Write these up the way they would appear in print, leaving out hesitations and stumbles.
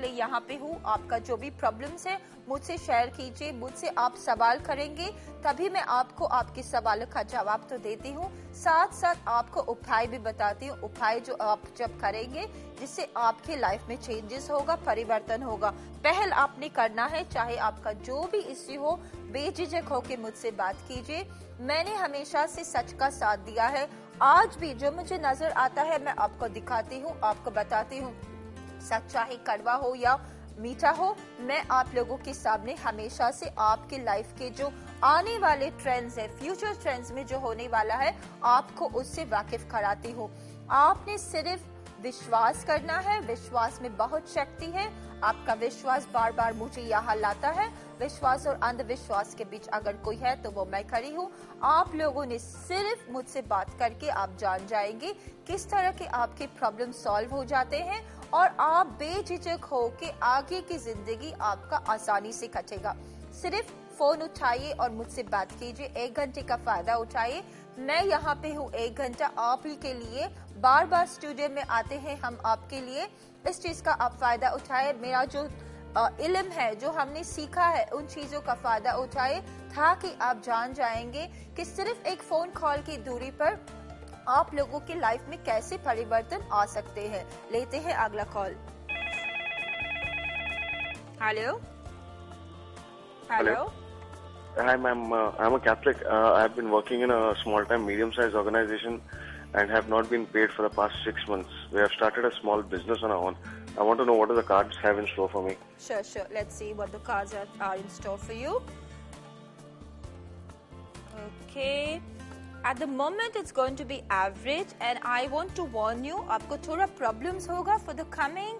यहाँ पे हूँ। आपका जो भी प्रॉब्लम्स है मुझसे शेयर कीजिए, मुझसे आप सवाल करेंगे तभी मैं आपको आपके सवालों का जवाब तो देती हूँ, साथ साथ आपको उपाय भी बताती हूँ। उपाय जो आप जब करेंगे जिससे आपके लाइफ में चेंजेस होगा, परिवर्तन होगा। पहल आपने करना है, चाहे आपका जो भी इश्यू हो बेझिझक होके मुझसे बात कीजिए। मैंने हमेशा से सच का साथ दिया है, आज भी जो मुझे नजर आता है मैं आपको दिखाती हूँ, आपको बताती हूँ। सच्चा ही कड़वा हो या मीठा हो, मैं आप लोगों के सामने हमेशा से आपके लाइफ के जो आने वाले ट्रेंड्स है, फ्यूचर ट्रेंड्स में जो होने वाला है, आपको उससे वाकिफ कराती हूँ। आपने सिर्फ विश्वास करना है, विश्वास में बहुत शक्ति है। आपका विश्वास बार बार मुझे यहाँ लाता है। विश्वास और अंधविश्वास के बीच अगर कोई है तो वो मैं खड़ी हूँ। आप लोगों ने सिर्फ मुझसे बात करके आप जान जाएंगे किस तरह के आपके प्रॉब्लम सॉल्व हो जाते हैं और आप बेझिझक हो के आगे की जिंदगी आपका आसानी से कटेगा। सिर्फ फोन उठाइए और मुझसे बात कीजिए, 1 घंटे का फायदा उठाइए। मैं यहाँ पे हूँ 1 घंटा आप ही के लिए, बार बार स्टूडियो में आते हैं हम आपके लिए। इस चीज का आप फायदा उठाए, मेरा जो इल्म है, जो हमने सीखा है, उन चीजों का फायदा उठाए ताकि आप जान जाएंगे कि सिर्फ एक फोन कॉल की दूरी पर आप लोगों की लाइफ में कैसे परिवर्तन आ सकते हैं। लेते हैं अगला call. Hello hello. Hi, ma'am. I'm a Catholic. I've been working in a small-time, medium-sized organization and have not been paid for the past 6 months. We have started a small business on our own. I want to know what do the cards have in store for me. Sure. Let's see what the cards are in store for you. Okay. At the moment, it's going to be average, and I want to warn you, आपको थोड़ा problems होगा for the coming,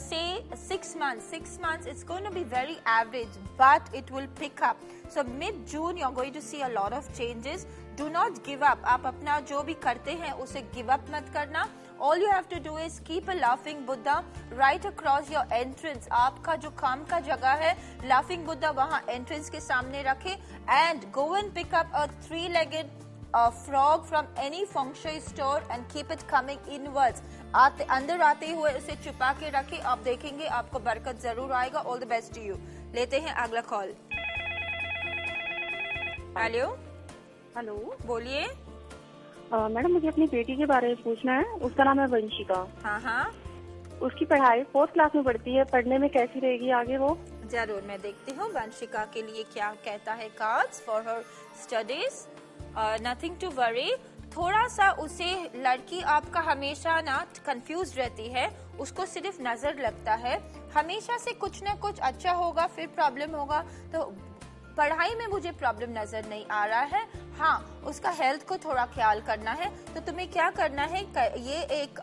say 6 months. 6 months, it's going to be very average, but it will pick up. So mid-June, you're going to see a lot of changes. Do not give up. आप अपना जो भी करते हैं उसे give up मत करना. All you have to do is keep a laughing Buddha right across your entrance. आपका जो काम का जगह है, laughing Buddha वहाँ entrance के सामने रखे, and go and pick up a 3-legged frog from any feng shui store and keep it coming inwards. अंदर आते हुए उसे छुपा के रखे, आप देखेंगे आपको बरकत जरूर आएगा। All the best to you. लेते हैं अगला कॉल। हेलो, बोलिए। मैडम, मुझे अपनी बेटी के बारे में पूछना है। उसका नाम है वंशिका। हाँ। उसकी पढ़ाई 4th क्लास में पढ़ती है, पढ़ने में कैसी रहेगी आगे वो? जरूर, मैं देखती हूँ वंशिका के लिए क्या कहता है cards for her studies. Nothing to worry. थोड़ा सा उसे, लड़की आपका हमेशा ना कंफ्यूज रहती है, उसको सिर्फ नजर लगता है हमेशा से कुछ ना कुछ अच्छा होगा फिर प्रॉब्लम होगा, तो पढ़ाई में मुझे प्रॉब्लम नजर नहीं आ रहा है। हाँ, उसका हेल्थ को थोड़ा ख्याल करना है। तो तुम्हें क्या करना है, ये एक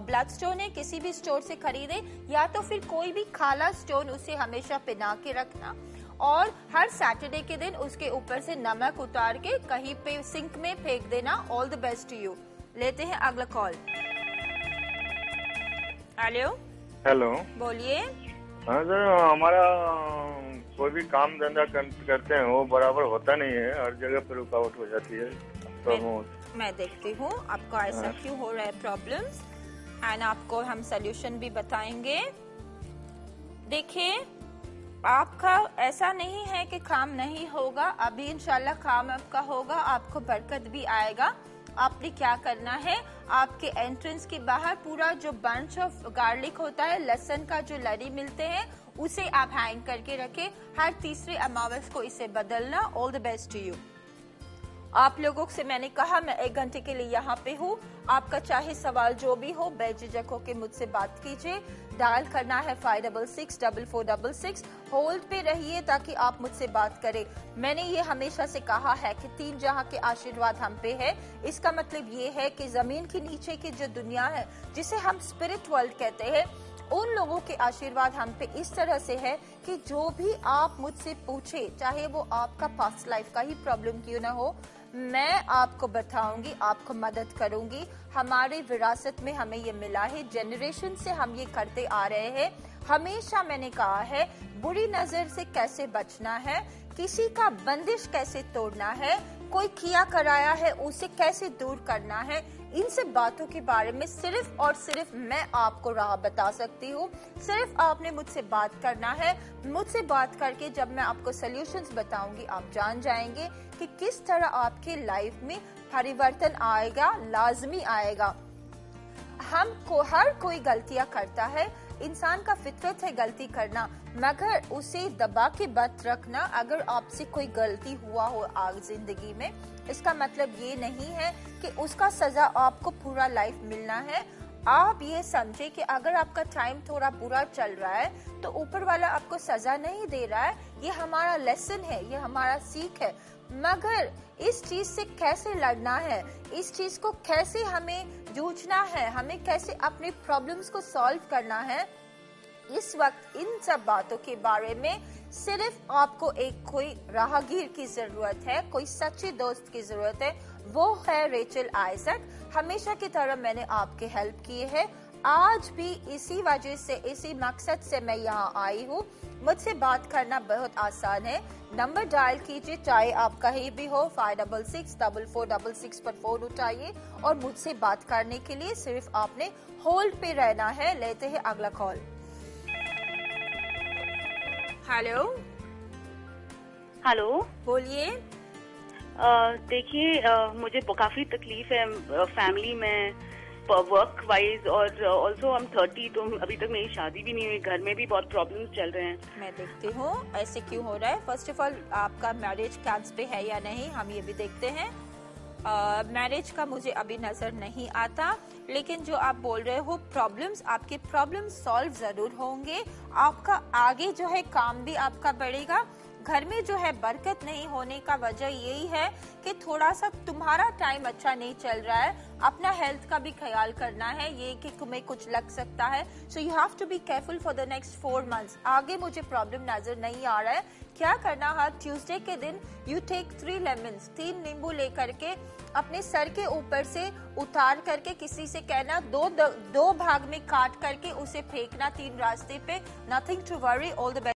ब्लड स्टोन है, किसी भी स्टोर से खरीदे या तो फिर कोई भी काला स्टोन उसे हमेशा पिना के रखना, और हर सैटरडे के दिन उसके ऊपर से नमक उतार के कहीं पे सिंक में फेंक देना। All the best to you. लेते हैं अगला कॉल। हेलो, बोलिए। हाँ सर, हमारा कोई भी काम धंधा करते हैं वो बराबर होता नहीं है, हर जगह पर रुकावट हो जाती है। मैं देखती हूँ आपको ऐसा क्यों हो रहा है प्रॉब्लम्स, एंड आपको हम सोल्यूशन भी बताएंगे। देखिए, आपका ऐसा नहीं है कि काम नहीं होगा, अभी इंशाल्लाह काम आपका होगा, आपको बरकत भी आएगा। आपने क्या करना है, आपके एंट्रेंस के बाहर पूरा जो बंच ऑफ गार्लिक होता है, लहसुन का जो लड़ी मिलते हैं, उसे आप हैंग करके रखें। हर तीसरे अमावस को इसे बदलना। All the best to you. आप लोगों से मैंने कहा मैं 1 घंटे के लिए यहाँ पे हूँ। आपका चाहे सवाल जो भी हो बेझिझक होके मुझसे बात कीजिए। डायल करना है 566-4466। होल्ड पे रहिए ताकि आप मुझसे बात करें। मैंने ये हमेशा से कहा है कि 3 जहां के आशीर्वाद हम पे है। इसका मतलब ये है कि जमीन के नीचे की जो दुनिया है, जिसे हम स्पिरिट वर्ल्ड कहते हैं, उन लोगों के आशीर्वाद हम पे इस तरह से है कि जो भी आप मुझसे पूछे, चाहे वो आपका पास्ट लाइफ का ही प्रॉब्लम क्यों ना हो, मैं आपको बताऊंगी, आपको मदद करूंगी। हमारे विरासत में हमें ये मिला है, जनरेशन से हम ये करते आ रहे हैं। हमेशा मैंने कहा है बुरी नजर से कैसे बचना है, किसी का बंदिश कैसे तोड़ना है, कोई किया कराया है उसे कैसे दूर करना है, इन सब बातों के बारे में सिर्फ और सिर्फ मैं आपको राह बता सकती हूँ। सिर्फ आपने मुझसे बात करना है। मुझसे बात करके जब मैं आपको सॉल्यूशंस बताऊंगी आप जान जाएंगे कि किस तरह आपके लाइफ में परिवर्तन आएगा, लाजमी आएगा। हमको हर कोई गलतियां करता है, इंसान का फितरत है गलती करना, मगर उसे दबा के मत रखना। अगर आपसे कोई गलती हुआ हो आज जिंदगी में, इसका मतलब ये नहीं है कि उसका सजा आपको पूरा लाइफ मिलना है। आप ये समझे कि अगर आपका टाइम थोड़ा बुरा चल रहा है तो ऊपर वाला आपको सजा नहीं दे रहा है, ये हमारा लेसन है, ये हमारा सीख है। मगर इस चीज से कैसे लड़ना है, इस चीज को कैसे हमें जूझना है, हमें कैसे अपने प्रॉब्लम्स को सॉल्व करना है, इस वक्त इन सब बातों के बारे में सिर्फ आपको एक कोई राहगीर की जरूरत है, कोई सच्चे दोस्त की जरूरत है। वो है रेचल आइजक। हमेशा की तरह मैंने आपके हेल्प किए है, आज भी इसी वजह से, इसी मकसद से मैं यहाँ आई हूँ। मुझसे बात करना बहुत आसान है। नंबर डायल कीजिए, चाहे आप कहीं भी हो, 566-4466 पर फोन उठाइए और मुझसे बात करने के लिए सिर्फ आपने होल्ड पे रहना है। लेते हैं अगला कॉल। हेलो हेलो, बोलिए। देखिए, मुझे काफी तकलीफ है फैमिली में, वर्क वाइज, और ऑल्सो हम 30, तो अभी तक मेरी शादी भी नहीं हुई, घर में भी बहुत प्रॉब्लम्स चल रहे हैं। मैं देखती हूँ ऐसे क्यों हो रहा है। फर्स्ट ऑफ ऑल आपका मैरिज कैंस पे है या नहीं, हम ये भी देखते हैं। मैरिज का मुझे अभी नजर नहीं आता, लेकिन जो आप बोल रहे हो प्रॉब्लम्स, आपके प्रॉब्लम्स सॉल्व जरूर होंगे। आपका आगे जो है काम भी आपका बढ़ेगा। घर में जो है बरकत नहीं होने का वजह यही है कि थोड़ा सा तुम्हारा टाइम अच्छा नहीं चल रहा है। अपना हेल्थ का भी ख्याल करना है, ये कि तुम्हें कुछ लग सकता है। So you have to be careful for the next 4 months। आगे मुझे प्रॉब्लम नजर नहीं आ रहा है। क्या करना, हर ट्यूसडे के दिन यू टेक 3 lemons, 3 नींबू लेकर के अपने सर के ऊपर से उतार करके किसी से कहना, दो भाग में काट करके उसे फेंकना 3 रास्ते पे। Nothing to worry, all the best.